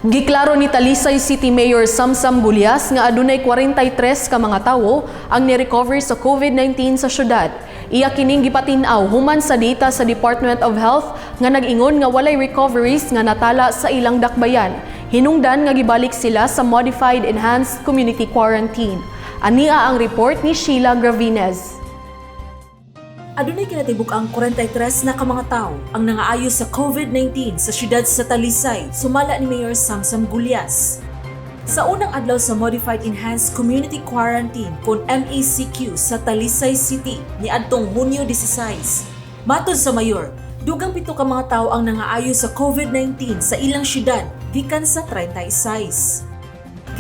Giklaro ni Talisay City Mayor Samsam Gulyas nga adunay 43 ka mga tawo ang ni-recover sa COVID-19 sa syudad. Iya kining gipatinaw human sa data sa Department of Health nga nag-ingon nga walay recoveries nga natala sa ilang dakbayan. Hinungdan nga gibalik sila sa Modified Enhanced Community Quarantine. Ania ang report ni Sheila Gravinez. Adunay kinatibuk ang 43 na ka mga tao ang nangaayo sa COVID-19 sa siyudad sa Talisay, sumala ni Mayor Samsam Gulyas. Sa unang adlaw sa Modified Enhanced Community Quarantine kung MECQ sa Talisay City niadtong Hunyo 16. Matod sa Mayor, dugang 7 ka mga tao ang nangaayo sa COVID-19 sa ilang siyudad gikan sa 36.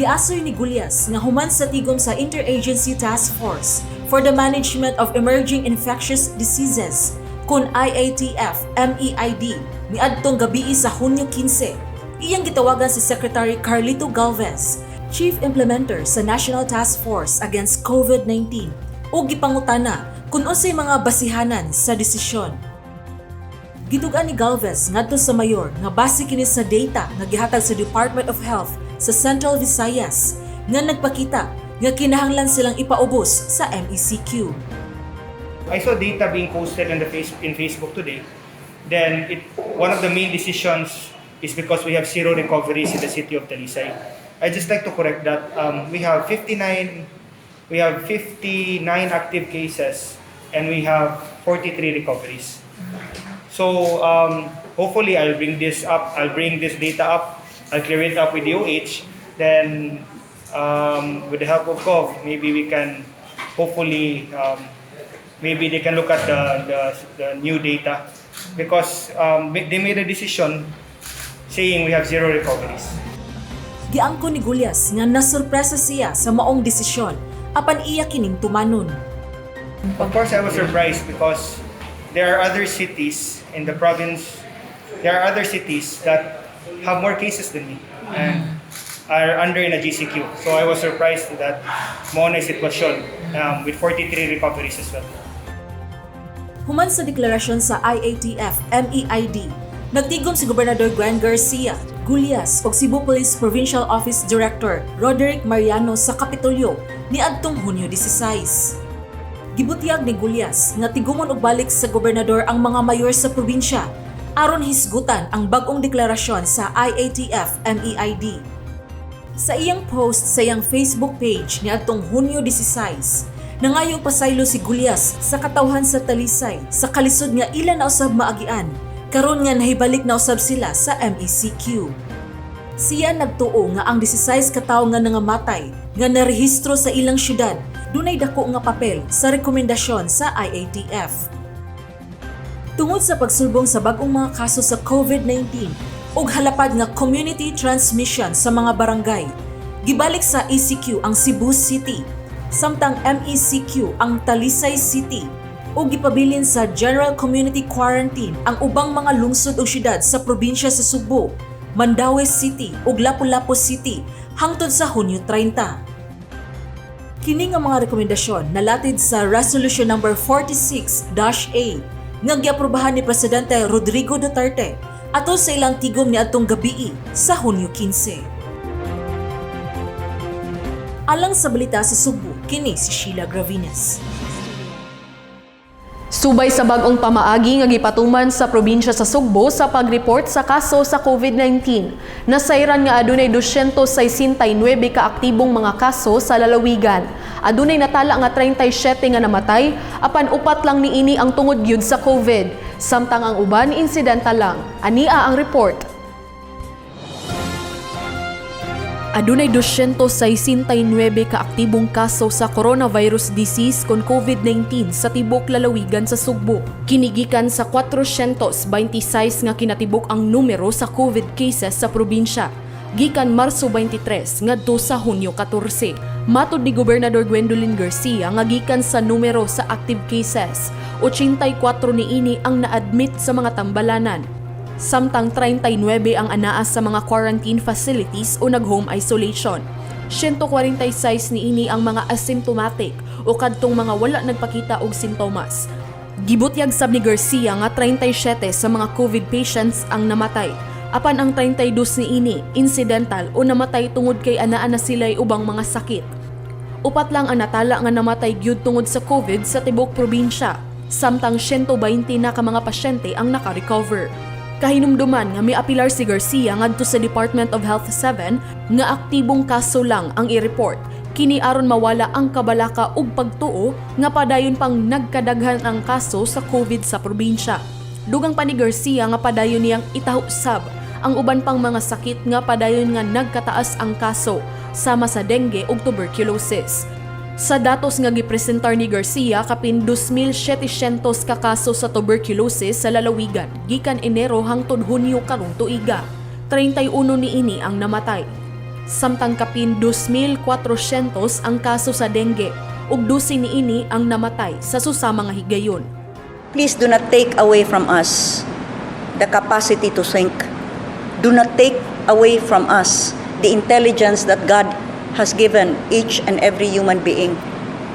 Giasoy ni Gulyas nga human sa tigom sa Interagency Task Force for the Management of Emerging Infectious Diseases kun IATF-MEID niadtong gabii sa Hunyo 15. Iyang gitawagan si Secretary Carlito Galvez, Chief Implementer sa National Task Force Against COVID-19 ug gipangutana kung unsay mga basihanan sa desisyon. Gitugan ni Galvez ngadto sa mayor nga base kini sa data nga gihatag sa Department of Health sa Central Visayas nga nagpakita nga kinahanglan silang ipaubos sa MECQ. I saw data being posted in Facebook today. Then one of the main decisions is because we have zero recoveries in the city of Talisay. I just like to correct that. We have 59 active cases and we have 43 recoveries. So hopefully I'll bring this up. I'll bring this data up. I'll clear it up with the OH. Then with the help of COV, maybe we can hopefully maybe they can look at the new data because they made a decision saying we have zero recoveries. Giangko ni Gulyas nga nasurpresa siya sa maong desisyon apan iya kining tumanon. Of course, I was surprised because there are other cities in the province. There are other cities that have more cases than me and are under in a GCQ. So I was surprised that mo na sitwasyon with 43 recoveries as well. Human sa deklarasyon sa IATF-MEID, nagtigom si Gobernador Gwen Garcia, Gulyas ug Cebu Police Provincial Office Director Roderick Mariano sa Kapitolyo niadtong Hunyo 16. Gibutyag ni Gulyas nga tigumon og balik sa gobernador ang mga mayor sa probinsya aron hisgutan ang bag-ong deklarasyon sa IATF-MEID. Sa iyang post sa iyang Facebook page niadtong Hunyo 16, nangayo pasaylo si Gulyas sa katawhan sa Talisay sa kalisod nga ila na usab maagian karon nga nahibalik na usab sila sa MECQ. Siya nagtuo nga ang 16 ka tawo nga nangamatay nga narehistro sa ilang syudad dunay dako nga papel sa rekomendasyon sa IATF. Tungod sa pagsulbong sa bag-ong mga kaso sa COVID-19 ug halapad nga community transmission sa mga barangay, gibalik sa ECQ ang Cebu City, samtang MECQ ang Talisay City ug gipabilin sa General Community Quarantine ang ubang mga lungsod ug syudad sa probinsya sa Subo, Mandaue City ug Lapu-Lapu City hangtod sa Hunyo 30. Kini nga mga rekomendasyon nalatid sa Resolution number 46-A nga giaprobahan ni Presidente Rodrigo Duterte ato sa ilang tigom niadtong gabii sa Hunyo 15. Alang sa balita sa Subo, kini si Sheila Gravinez. Subay sa bag-ong pamaagi nga gipatuman sa probinsya sa Sugbo sa pag-report sa kaso sa COVID-19. Nasayran nga adunay 269 ka aktibong mga kaso sa lalawigan. Adunay natala nga 37 nga namatay, apan upat lang niini ang tungod gyud sa COVID. Samtang ang uban insidenta lang. Ania ang report. Adunay 269 ka aktibong kaso sa coronavirus disease kon COVID-19 sa tibok lalawigan sa Sugbo. Kinigikan sa 426 nga kinatibok ang numero sa COVID cases sa probinsya. Gikan Marso 23 ngadto sa Hunyo 14. Matod ni Gobernador Gwendolyn Garcia nga gikan sa numero sa active cases, 84 niini ang na-admit sa mga tambalanan. Samtang 39 ang anaas sa mga quarantine facilities o nag-home isolation. 146 niini ang mga asymptomatic o kadtong mga wala nagpakita og sintomas. Gibutyag sab ni Garcia nga 37 sa mga COVID patients ang namatay. Apan ang 32 ni ini, incidental o namatay tungod kay anaa na sila'y ubang mga sakit. Upat lang ang natala nga namatay gyud tungod sa COVID sa tibok probinsya, samtang 120 na ka mga pasyente ang naka-recover. Kahinumduman nga miapilar si Garcia ngadto sa Department of Health 7 nga aktibong kaso lang ang i-report. Kini aron mawala ang kabalaka ug pagtuo nga padayon pang nagkadaghan ang kaso sa COVID sa probinsya. Dugang pa ni Garcia nga padayon niyang itausab ang uban pang mga sakit nga padayon nga nagkataas ang kaso sama sa dengue ug tuberculosis. Sa datos nga gipresentar ni Garcia, kapin 2,700 ka kaso sa tuberculosis sa lalawigan gikan Enero hangtod Hunyo karong tuiga. 31 niini ang namatay. Samtang kapin 2,400 ang kaso sa dengue ug 12 niini ang namatay sa susama nga higayon. Please do not take away from us the capacity to think. Do not take away from us the intelligence that God has given each and every human being.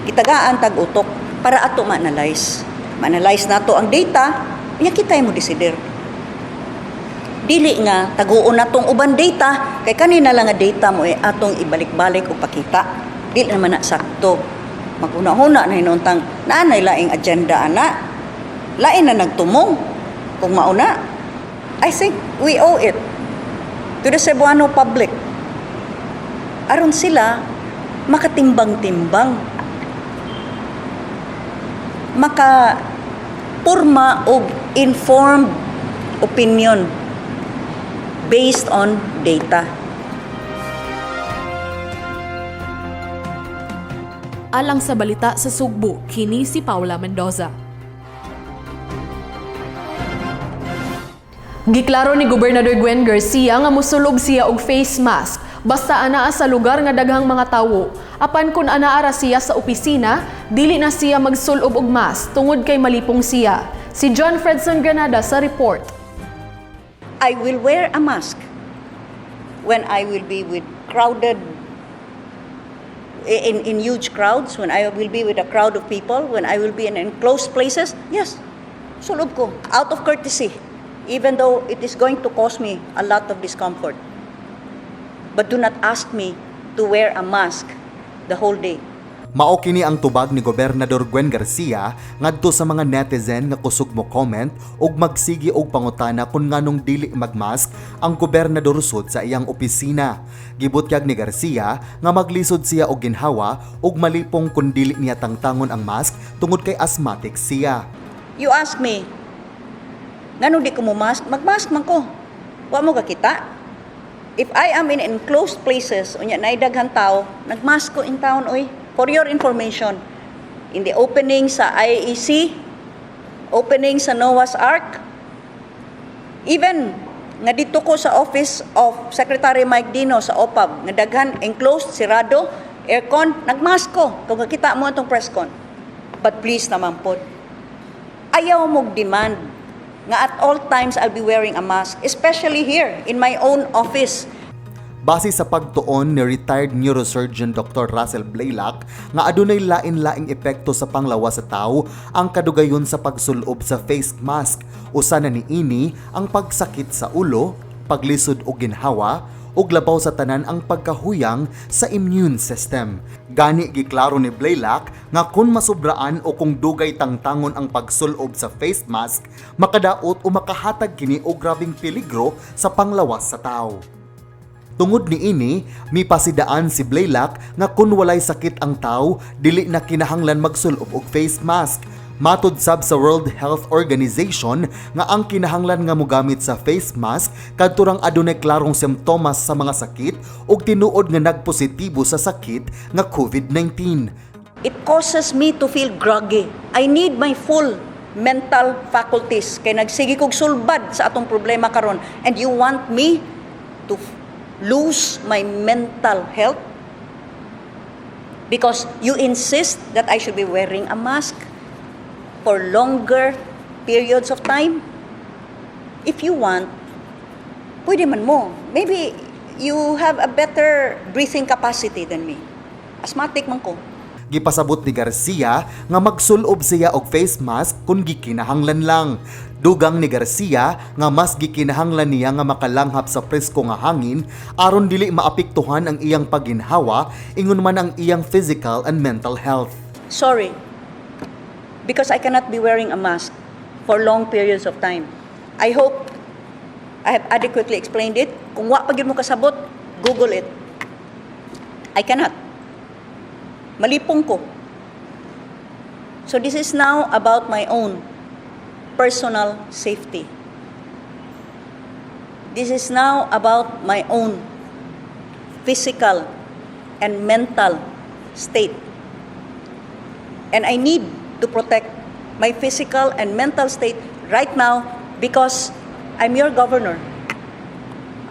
Kitagaan tag-utok para ato ma-analyze. Ma-analyze nato ang data, niya kitay mo desider. Dili nga taguon natong uban data, kay kanina lang nga data mo atong ibalik-balik o pakita. Dili naman na sakto. Maguna-huna na hinuntang naanay laing agenda ana. Lain na nagtumong. Kung mauna, I think we owe it to the Cebuano public. Aron sila makatimbang-timbang, makapurma og informed opinion based on data. Alang sa balita sa Sugbo, kini si Paula Mendoza. Giklaro ni Gobernador Gwen Garcia nga mosulob siya og face mask basta anaa sa lugar nga daghang mga tawo. Apan kun anaa siya sa opisina, dili na siya magsulob og mask tungod kay malipong siya. Si John Fredson Granada sa report. I will wear a mask when I will be with crowded in huge crowds, when I will be with a crowd of people, when I will be in enclosed places. Yes, sulob ko out of courtesy, even though it is going to cause me a lot of discomfort. But do not ask me to wear a mask the whole day. Mao kini ang tubag ni Gobernador Gwen Garcia ngadto sa mga netizen nga kusog mo comment ug magsigi og pangutana kung nganong dili magmask ang gobernador sud sa iyang opisina. Gibutyag ni Garcia nga maglisod siya og ginhawa ug malipong kun dili niya tangtangon ang mask tungod kay asthmatic siya. You ask me, ngano di ko mo mask? Magmask man ko. Wa mo kakita. If I am in enclosed places, unya na daghan tao, nagmask ko in town, oy. For your information, in the opening sa IAEC, opening sa Noah's Ark, even nga dito ko sa office of Secretary Mike Dino sa OPAB, nga daghan, enclosed, sirado, aircon, nagmask ko. Kung kakita mo itong press con. But please naman po, ayaw mong demand nga at all times I'll be wearing a mask, especially here in my own office. Base sa pagtuon ni retired neurosurgeon Dr. Russell Blaylock nga adunay lain-laing epekto sa panglawas sa tao ang kadugayon sa pagsulob sa face mask. Usa na niini ang pagsakit sa ulo, paglisod og ginhawa, ug labaw sa tanan ang pagkahuyang sa immune system. Gani giklaro ni Blaylock nga kung masubraan o kung dugay tangtangon ang pagsulob sa face mask, makadaot o makahatag kini og grabing peligro sa panglawas sa tao. Tungod ni ini, mipasidaan si Blaylock nga kung walay sakit ang tao, dili na kinahanglan magsulob og face mask. Matud sab sa World Health Organization nga ang kinahanglan nga mogamit sa face mask kadturang adunay klarong simptomas sa mga sakit ug tinuod nga nagpositibo sa sakit nga COVID-19. It causes me to feel groggy. I need my full mental faculties kay nagsigi kog sulbad sa atong problema karon, and you want me to lose my mental health because you insist that I should be wearing a mask for longer periods of time. If you want, pwede man mo. Maybe you have a better breathing capacity than me. Asthmatic man ko. Gipasabot ni Garcia nga magsulob siya og face mask kung gikinahanglan lang. Dugang ni Garcia nga mas gikinahanglan niya nga makalanghap sa presko nga hangin aron dili maapektuhan ang iyang pagginhawa ingon man ang iyang physical and mental health. Sorry, because I cannot be wearing a mask for long periods of time. I hope I have adequately explained it. Kung wa pa gyud mo kasabot, Google it. I cannot. Malipong ko. So this is now about my own personal safety. This is now about my own physical and mental state. And I need to protect my physical and mental state right now because I'm your governor.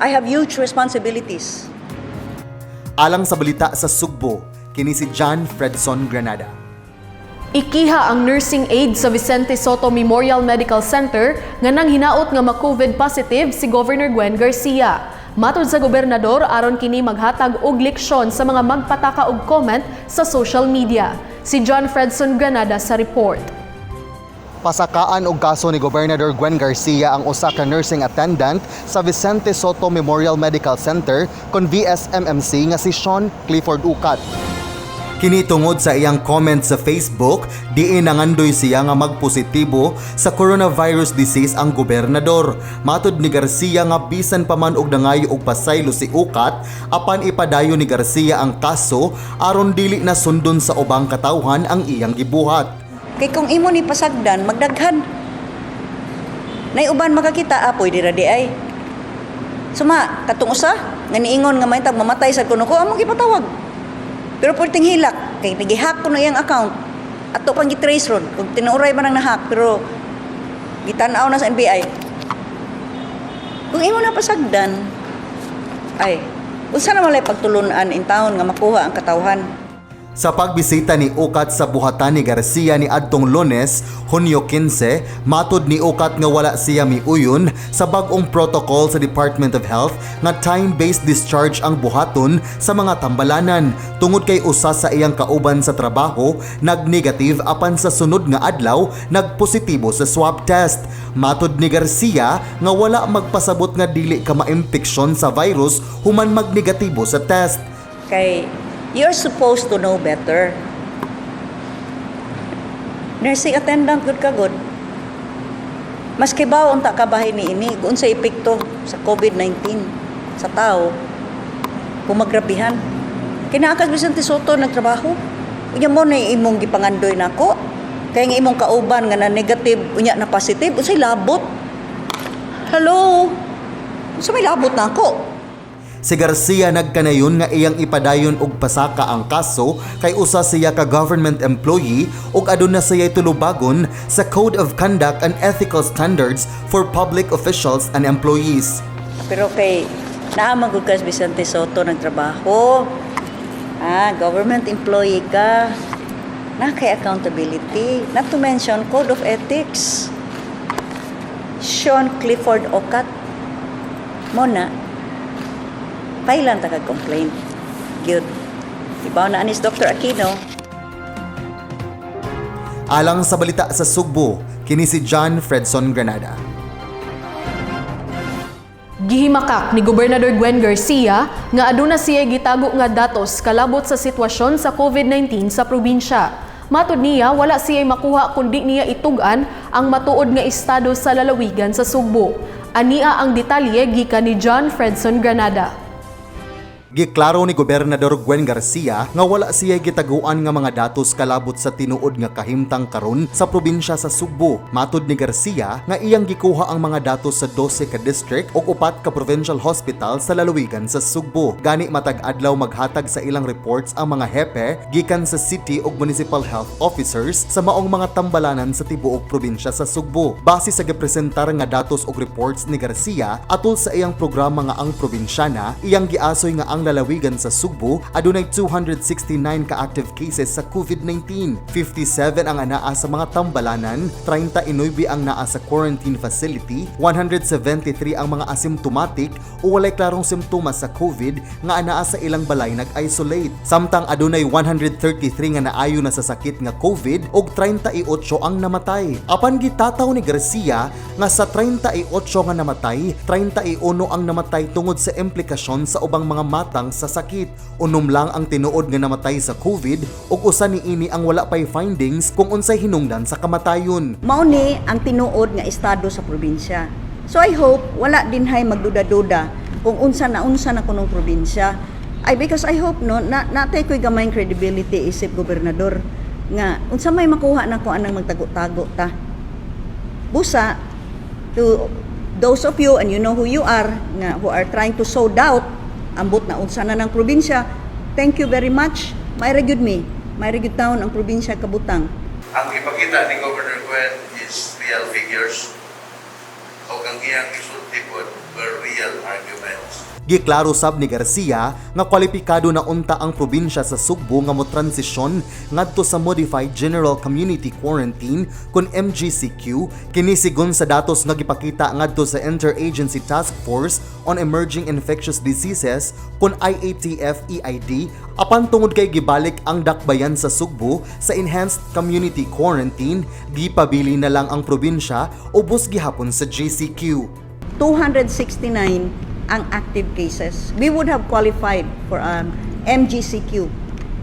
I have huge responsibilities. Alang sa balita sa Sugbo, kini si John Fredson Granada. Ikiha ang nursing aide sa Vicente Soto Memorial Medical Center nga nang hinaot nga ma-COVID positive si Governor Gwen Garcia. Matod sa gobernador aron kini maghatag og leksyon sa mga magpataka og comment sa social media. Si John Fredson Granada sa report. Pasakaan og kaso ni Gobernador Gwen Garcia ang usa ka nursing attendant sa Vicente Soto Memorial Medical Center kon VSMMC nga si Sean Clifford Ukat. Kini tungod sa iyang comment sa Facebook, diin nangandoy siya nga magpositibo sa coronavirus disease ang gobernador. Matod ni Garcia nga bisan pa man og dangayo og pasaylo si Ukat, apan ipadayon ni Garcia ang kaso aron dili na sundon sa ubang katawhan ang iyang gibuhat. Kay kung imo ni pasagdan, magdaghan. Nay uban makakita, pwede ra di ay. Suma, katong usa, nga niingon nga mahitag mamatay sa kuno ko, among gipatawag. Pero pwedeng hilak, kay nagihack ko na iyang account. Ato pang gitrace ron, kung tinuray man ang nahack, pero gitanaw na sa NBI. Kung imo na pasagdan, ay, unsa na malay pagtulunan in taon nga makuha ang katawhan. Sa pagbisita ni Ukat sa buhatan ni Garcia ni adtong Lunes, Hunyo 15, matod ni Ukat nga wala siya miuyon sa bag-ong protocol sa Department of Health nga time-based discharge ang buhaton sa mga tambalanan tungod kay usa sa iyang kauban sa trabaho nag-negative apan sa sunod nga adlaw nagpositibo sa swab test. Matod ni Garcia nga wala magpasabot nga dili ka maimpeksyon sa virus human mag-negatibo sa test. Kay you're supposed to know better. Nursing attendant, good ka good. Mas kibaw ang takabahay ni ini, kung sa epekto sa COVID-19 sa tao, kumagrabihan. Kinaakas Vicente Soto nagtrabaho. Unya mo na imong gipangandoy nako. Kaya nga imong kauban nga na negative, unya na positive, unsay labot. Hello? Unsa may labot nako? Si Garcia nagkanayon nga iyang ipadayon og pasaka ang kaso kay usa siya ka government employee ug aduna siya tulubagon sa Code of Conduct and Ethical Standards for Public Officials and Employees. Pero kay naamang gud ka sa Vicente Soto nagtrabaho. Government employee ka. Na kay accountability. Not to mention Code of Ethics. Sean Clifford Ukat. Mona, pailan ta kag-complain. Good. Ibaw na anis Dr. Aquino. Alang sa balita sa Sugbo, kini si John Fredson Granada. Gihimakak ni Gobernador Gwen Garcia nga aduna siya gitago nga datos kalabot sa sitwasyon sa COVID-19 sa probinsya. Matod niya, wala siya makuha kundi niya itugan ang matuod nga estado sa lalawigan sa Sugbo. Ania ang detalye gikan ni John Fredson Granada. Giklaro ni Gobernador Gwen Garcia nga wala siya gitaguan nga mga datos kalabot sa tinuod nga kahimtang karon sa probinsya sa Sugbo. Matod ni Garcia nga iyang gikuha ang mga datos sa 12 ka district o 4 ka provincial hospital sa lalawigan sa Sugbo. Gani matag adlaw maghatag sa ilang reports ang mga hepe gikan sa city ug municipal health officers sa maong mga tambalanan sa tibuok probinsya sa Sugbo. Base sa gipresentar nga datos ug reports ni Garcia atol sa iyang programa nga ang probinsyana, iyang giasoy nga ang lalawigan sa Sugbo, adunay 269 ka-active cases sa COVID-19. 57 ang anaa sa mga tambalanan, 39 ang naa sa quarantine facility, 173 ang mga asymptomatic o walay klarong simptomas sa COVID nga anaa sa ilang balay nag-isolate. Samtang adunay 133 nga naayo na sa sakit nga COVID ug 38 ang namatay. Apan gitataw ni Garcia nga sa 38 nga namatay, 31 ang namatay tungod sa implikasyon sa ubang mga matang sa sakit. Unom lang ang tinuod nga namatay sa COVID ug usa niini ang wala pay findings kung unsay hinungdan sa kamatayon. Mao ni ang tinuod nga estado sa probinsya. So I hope wala din hay magduda-duda kung unsa na kunong probinsya. Because I hope no natay ko'y gamay credibility isip gobernador nga unsa may makuha na ko anang magtago-tago ta. Busa to those of you, and you know who you are, nga who are trying to sow doubt ambot na unsa na ng probinsya, thank you very much. May good taon ang probinsya kabutang. Ang ipakita ni Governor Gwen is real figures. O ang iyang isulti po were real arguments. Giklaro sab ni Garcia nga kwalipikado na unta ang probinsya sa Sugbo nga mo-transisyon ngadto sa Modified General Community Quarantine kun MGCQ kini sigon sa datos nga gipakita ngadto sa Interagency Task Force on Emerging Infectious Diseases kun IATF-EID apan tungod kay gibalik ang dakbayan sa Sugbo sa Enhanced Community Quarantine, gipabili na lang ang probinsya ubos gihapon sa GCQ. 269 ang active cases. We would have qualified for MGCQ.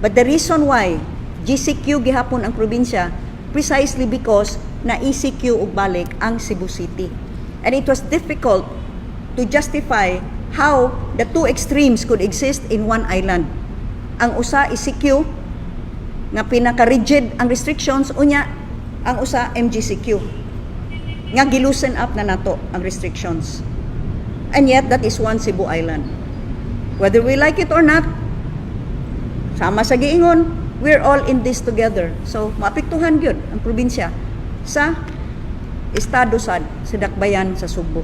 But the reason why GCQ gihapon ang probinsya precisely because na ECQ ug balik ang Cebu City. And it was difficult to justify how the two extremes could exist in one island. Ang usa ECQ nga pinaka-rigid ang restrictions, unya ang usa MGCQ nga gilusen up na nato ang restrictions. And yet, that is one Cebu Island. Whether we like it or not, sama sa giingon, we're all in this together. So, maapektuhan yun ang probinsya sa estado sad sa dakbayan sa Sugbo.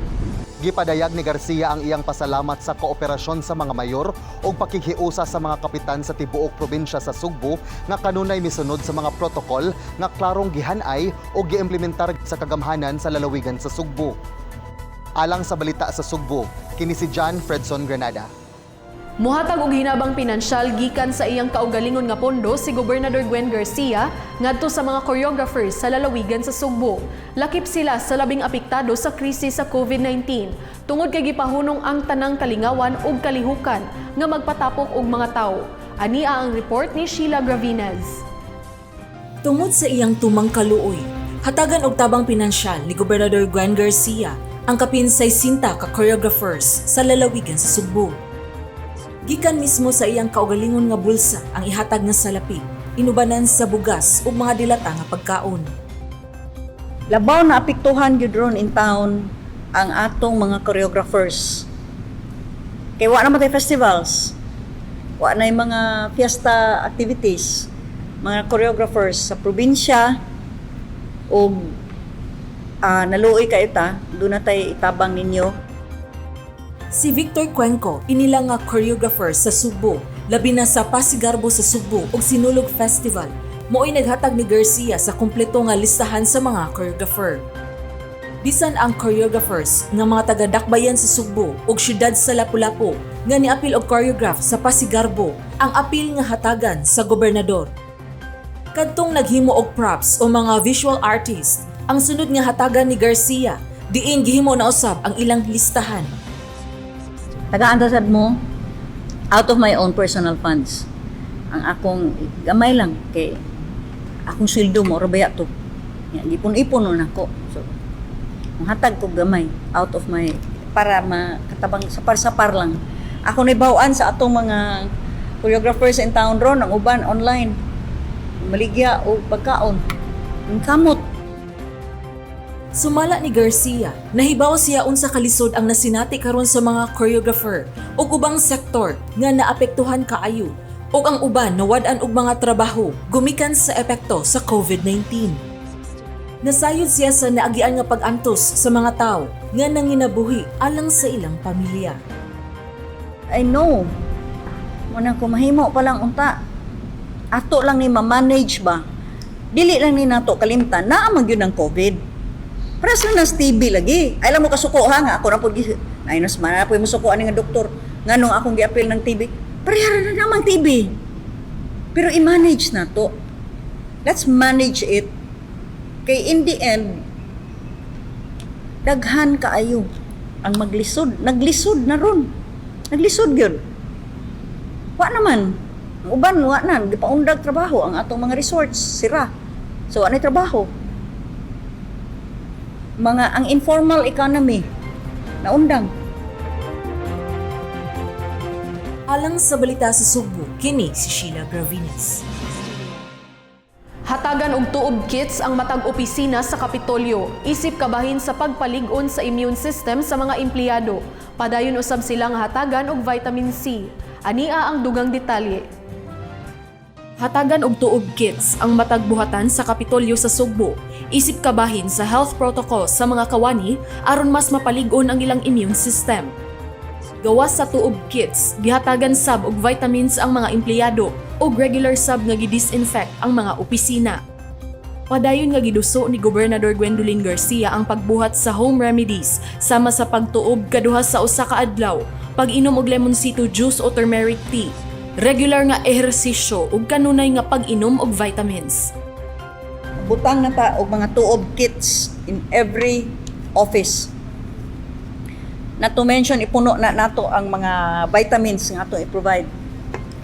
Gipadayag ni Garcia ang iyang pasalamat sa kooperasyon sa mga mayor o pakikhiusa sa mga kapitan sa tibuok probinsya sa Sugbo nga kanunay misunod sa mga protokol nga klarong gihanay o giimplementar sa kagamhanan sa lalawigan sa Sugbo. Alang sa balita sa Sugbo, kini si John Fredson Granada. Muhatag og hinabang pinansyal gikan sa iyang kaugalingon nga pondo si Gobernador Gwen Garcia ngadto sa mga choreographers sa lalawigan sa Sugbo. Lakip sila sa labing apektado sa krisis sa COVID-19 tungod kay gipahunong ang tanang kalingawan ug kalihukan nga magpatapok og mga tawo. Ania ang report ni Sheila Gravinez. Tungod sa iyang tumang kaluoy, hatagan og tabang pinansyal ni Gobernador Gwen Garcia ang kapin 60 ka choreographers sa lalawigan sa Sugbo. Gikan mismo sa iyang kaugalingon nga bulsa ang ihatag nga salapi, inubanan sa bugas ug mga dilata nga pagkaon. Labaw na apektuhan gyud ron in town ang atong mga choreographers. Kay wa na matay festivals, wa na mga fiesta activities, mga choreographers sa probinsya o naluoy kayo ta, doon na tayo itabang ninyo. Si Victor Cuenco, inila nga choreographer sa Sugbo, labi na sa Pasigarbo sa Sugbo ug Sinulog Festival. Mo'y naghatag ni Garcia sa kumpleto nga listahan sa mga choreographer. Bisan ang choreographers nga mga taga-dakbayan sa Sugbo ug syudad sa Lapu-Lapu nga niapil og choreograph sa Pasigarbo, ang apil nga hatagan sa gobernador. Kadtong naghimo og props o mga visual artist, ang sunod nga hatagan ni Garcia, diin gihimo na usab ang ilang listahan. Taga-andasad mo, out of my own personal funds. Ang akong gamay lang kay akong sweldo mo rabaya to. Yan, ipon-ipon na ako. So, ang hatag ko gamay out of my para makatabang sapar-sapar lang. Ako nibawaan sa atong mga choreographers in town ron, ang uban online. Maligya o pagkaon. Ang kamot. Sumala ni Garcia, nahibaw siya unsa kalisod ang nasinati karon sa mga choreographer ug ubang sektor nga naapektuhan kaayo ug ang uban nawad-an og mga trabaho gumikan sa epekto sa COVID-19. Nasayod siya sa naagian nga pag-antos sa mga tawo nga nanginabuhi alang sa ilang pamilya. I know Una ko mahimo pa lang unta. Ato lang ni ma-manage ba? Dili lang ni nato kalimtan na amang yun ng COVID. Para sa nas TB lagi. Ay lang mo kasuko ha nga. Ako na po, ay nas man na po yung musuko ani nga doktor. Nga nung akong gi-appeal ng TB. Parehara na namang TB. Pero i-manage na to. Let's manage it. Kay in the end, daghan kaayo ang maglisod. Naglisod na ron. Naglisod yun. Wa naman. Ang uban, wa na. Di pa undag trabaho ang atong mga resorts. Sira. So, ano trabaho? Ang informal economy na undang. Alang sa balita sa Sugbo, kini si Sheila Gravines. Hatagan og tuob kits ang matag opisina sa Kapitolyo, isip kabahin sa pagpalig-on sa immune system sa mga empleyado. Padayon usab silang hatagan og vitamin C. Ania ang dugang detalye. Hatagan og tuob kits ang matagbuhatan sa Kapitolyo sa Sugbo, isip kabahin sa health protocol sa mga kawani aron mas mapalig-on ang ilang immune system. Gawas sa tuob kits, gihatagan sab og vitamins ang mga empleyado ug regular sab nga gidisinfect ang mga opisina. Padayon nga giduso ni Gobernador Gwendolyn Garcia ang pagbuhat sa home remedies sama sa pagtuob kaduha sa usa ka adlaw, pag-inom og lemoncito juice o turmeric tea, regular nga ehersisyo ug kanunay nga pag-inom og vitamins. Butang na ta og mga tuob kits in every office. Na to mention, ipuno na nato ang mga vitamins nga ato i-provide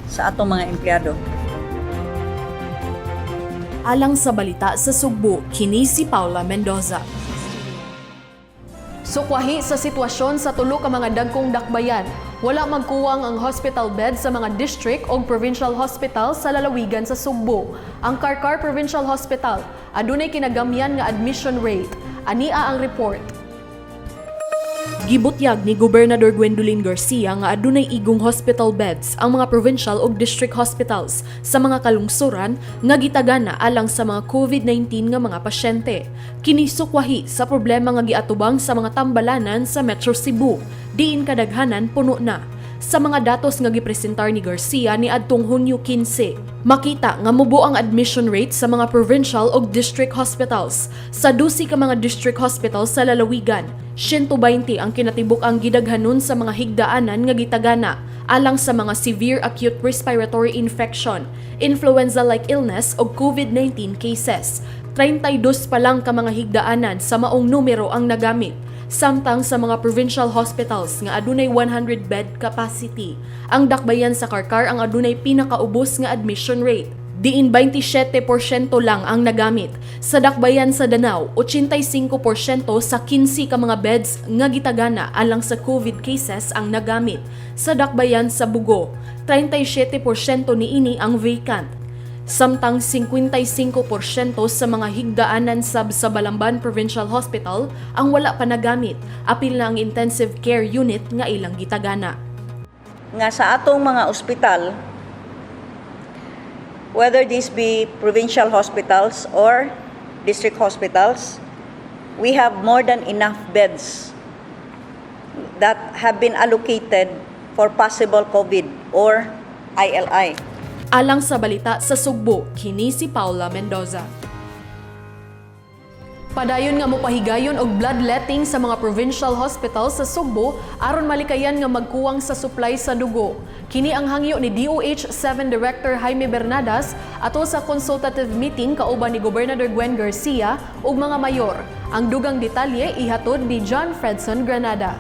sa atong mga empleyado. Alang sa balita sa Sugbo, kini si Paula Mendoza. Sukwahi sa sitwasyon sa tulo ka mga dagkong dakbayan, wala magkuwang ang hospital bed sa mga district o provincial hospital sa lalawigan sa Sugbo. Ang Karkar Provincial Hospital adunay kinagamyan nga admission rate. Ania ang report. Gibutyag ni Gobernador Gwendolyn Garcia nga adunay igong hospital beds ang mga provincial ug district hospitals sa mga kalungsuran nga gitagana alang sa mga COVID-19 nga mga pasyente. Kini sukwahi sa problema nga giatubang sa mga tambalanan sa Metro Cebu, diin kadaghanan puno na. Sa mga datos nga gipresentar ni Garcia ni adtong Hunyo 15, makita nga mubo ang admission rate sa mga provincial ug district hospitals. Sa 12 ka mga district hospitals sa lalawigan, 120 ang kinatibuk ang gidaghanon sa mga higdaanan nga gitagana alang sa mga severe acute respiratory infection, influenza-like illness ug COVID-19 cases. 32 pa lang ka mga higdaanan sa maong numero ang nagamit. Samtang sa mga provincial hospitals nga adunay 100 bed capacity, ang dakbayan sa Karkar ang adunay pinakaubos nga admission rate. Diin 27% lang ang nagamit. Sa dakbayan sa Danau, 85% sa 15 ka mga beds nga gitagana alang sa COVID cases ang nagamit. Sa dakbayan sa Bugo, 37% niini ang vacant. Samtang 55% sa mga higdaanan sab sa Balamban Provincial Hospital ang wala pa nagamit, apil na ang intensive care unit nga ilang gitagana. Nga sa atong mga ospital, whether these be provincial hospitals or district hospitals, we have more than enough beds that have been allocated for possible COVID or ILI. Alang sa balita sa Sugbo, kini si Paula Mendoza. Padayon nga mopahigayon og bloodletting sa mga provincial hospitals sa Sugbo aron malikayan nga magkuwang sa supply sa dugo. Kini ang hangyo ni DOH 7 Director Jaime Bernadas ato sa consultative meeting kauban ni Gobernador Gwen Garcia ug mga mayor. Ang dugang detalye ihatod ni John Fredson Granada.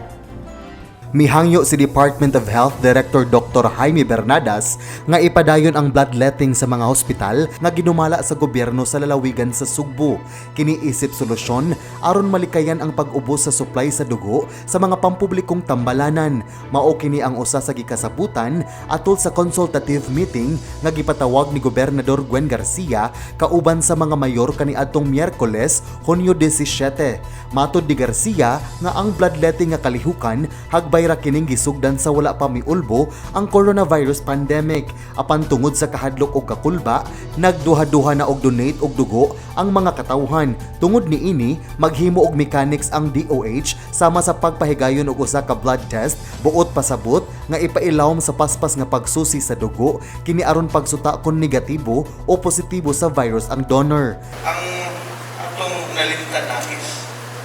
Mihangyo si Department of Health Director Dr. Jaime Bernadas nga ipadayon ang bloodletting sa mga hospital nga ginumala sa gobyerno sa lalawigan sa Sugbo. Kiniisip solusyon aron malikayan ang pag-ubos sa supply sa dugo sa mga pampublikong tambalanan. Mao kini ang usa sa gikasabutan atol sa consultative meeting nga gipatawag ni Gobernador Gwen Garcia kauban sa mga mayor kaniadtong Miyerkules, Hunyo 17. Matod ni Garcia nga ang bloodletting nga kalihukan hagbay walay ra kining gisugdan sa wala pa miulbo ang coronavirus pandemic. Apan tungod sa kahadlok og kakulba, nagduha-duha na og donate og dugo ang mga katawhan. Tungod niini, maghimo og mechanics ang DOH sama sa pagpahigayon og usa ka blood test buot pasabot nga ipailawom sa paspas nga pagsusi sa dugo kini aron pagsuta kung negatibo o positibo sa virus ang donor. Ang atong nalimtan na is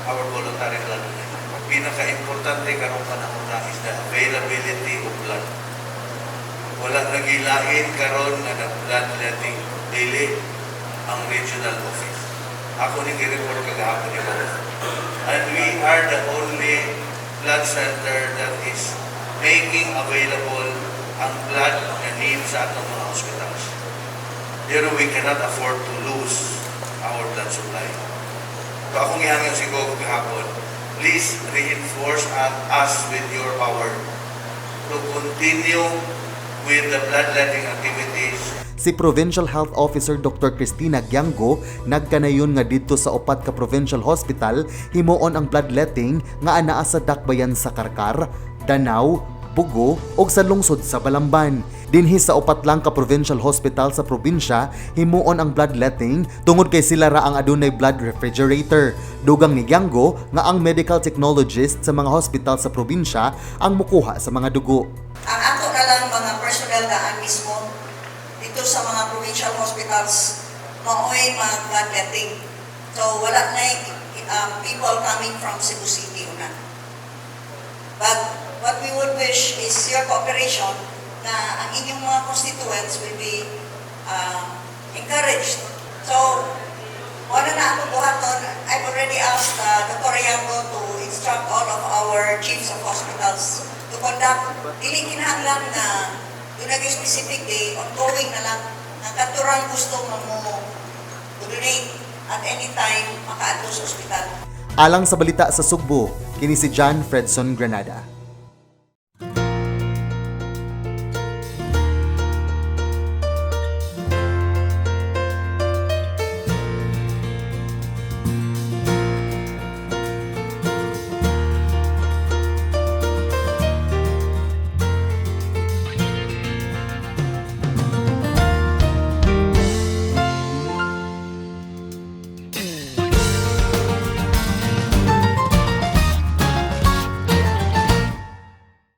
our voluntary blood donation. Pinaka-importante karong panahon na is the availability of blood. Walang nagilain karon na nag-bloodletting daily ang regional office. Ako ning i-report kagahapon ni Boss. And we are the only blood center that is making available ang blood na need sa atong mga hospitals. Pero we cannot afford to lose our blood supply. So akong ihangin siguro kahapon, please reinforce us with your power to continue with the bloodletting activities. Si Provincial Health Officer Dr. Cristina Giango nagkanayon nga didto sa upat ka provincial hospital himuon ang bloodletting nga anaa sa dakbayan sa Karkar, Danau, Bugo ug sa lungsod sa Balamban. Dinhi sa upat lang ka provincial hospital sa probinsya himuon ang bloodletting tungod kay sila ra ang adunay blood refrigerator. Dugang ni Giango nga ang medical technologist sa mga hospital sa probinsya ang mukuha sa mga dugo. Ang ato na lang mga personnel daan mismo dito sa mga provincial hospitals maoy mag-bloodletting. So wala na people coming from Cebu City una. But what we would wish is your cooperation na ang inyong mga constituents will be encouraged. So, wala na ako buhaton. I've already asked Dr. Yango to instruct all of our chiefs of hospitals to conduct dili kinahanglan na doon nag specific day, ongoing na lang, na katurang gusto mo donate at any time makaadto sa ospital. Alang sa balita sa Sugbo, kini si John Fredson Granada.